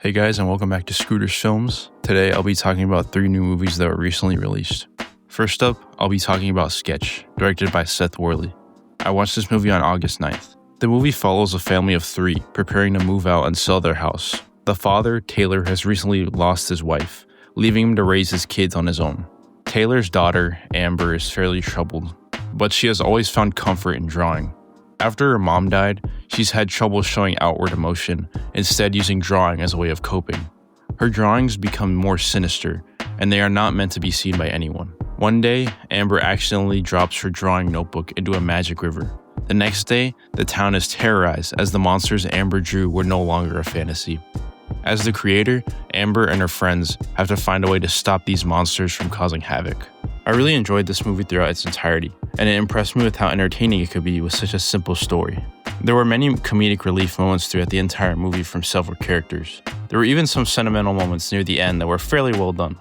Hey guys, and welcome back to Scooter's Films. Today I'll be talking about 3 new movies that were recently released. First up, I'll be talking about Sketch, directed by Seth Worley. I watched this movie on August 9th. The movie follows a family of 3 preparing to move out and sell their house. The father, Taylor, has recently lost his wife, leaving him to raise his kids on his own. Taylor's daughter, Amber, is fairly troubled, but she has always found comfort in drawing. After her mom died, she's had trouble showing outward emotion, instead using drawing as a way of coping. Her drawings become more sinister, and they are not meant to be seen by anyone. One day, Amber accidentally drops her drawing notebook into a magic river. The next day, the town is terrorized as the monsters Amber drew were no longer a fantasy. As the creator, Amber and her friends have to find a way to stop these monsters from causing havoc. I really enjoyed this movie throughout its entirety, and it impressed me with how entertaining it could be with such a simple story. There were many comedic relief moments throughout the entire movie from several characters. There were even some sentimental moments near the end that were fairly well done.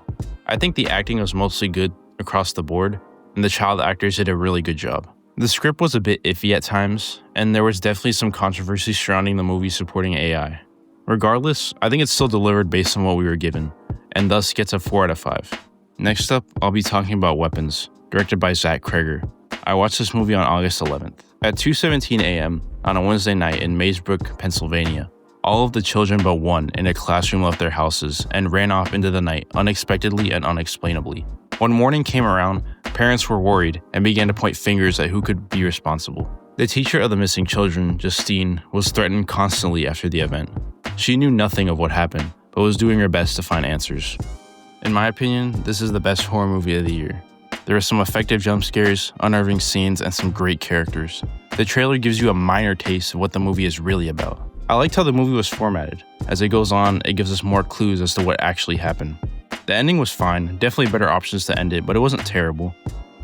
I think the acting was mostly good across the board, and the child actors did a really good job. The script was a bit iffy at times, and there was definitely some controversy surrounding the movie supporting AI. Regardless, I think it's still delivered based on what we were given, and thus gets a 4 out of 5. Next up, I'll be talking about Weapons, directed by Zach Cregger. I watched this movie on August 11th. At 2:17 a.m. on a Wednesday night in Maysbrook, Pennsylvania, all of the children but one in a classroom left their houses and ran off into the night unexpectedly and unexplainably. When morning came around, parents were worried and began to point fingers at who could be responsible. The teacher of the missing children, Justine, was threatened constantly after the event. She knew nothing of what happened, but was doing her best to find answers. In my opinion, this is the best horror movie of the year. There are some effective jump scares, unnerving scenes, and some great characters. The trailer gives you a minor taste of what the movie is really about. I liked how the movie was formatted. As it goes on, it gives us more clues as to what actually happened. The ending was fine, definitely better options to end it, but it wasn't terrible.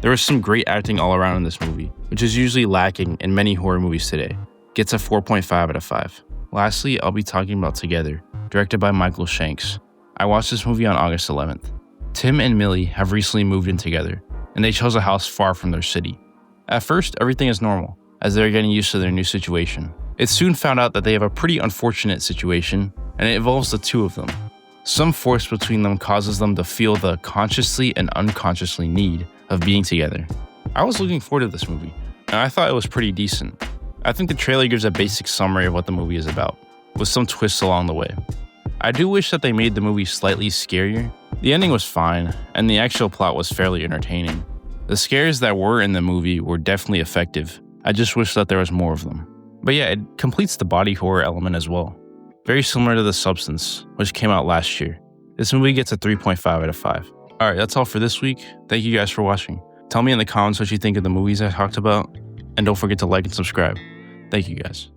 There was some great acting all around in this movie, which is usually lacking in many horror movies today. Gets a 4.5 out of 5. Lastly, I'll be talking about Together, directed by Michael Shanks. I watched this movie on August 11th. Tim and Millie have recently moved in together, and they chose a house far from their city. At first, everything is normal, as they're getting used to their new situation. It's soon found out that they have a pretty unfortunate situation, and it involves the two of them. Some force between them causes them to feel the consciously and unconsciously need of being together. I was looking forward to this movie, and I thought it was pretty decent. I think the trailer gives a basic summary of what the movie is about, with some twists along the way. I do wish that they made the movie slightly scarier. The ending was fine, and the actual plot was fairly entertaining. The scares that were in the movie were definitely effective. I just wish that there was more of them. But yeah, it completes the body horror element as well. Very similar to The Substance, which came out last year. This movie gets a 3.5 out of 5. Alright, that's all for this week. Thank you guys for watching. Tell me in the comments what you think of the movies I talked about, and don't forget to like and subscribe. Thank you guys.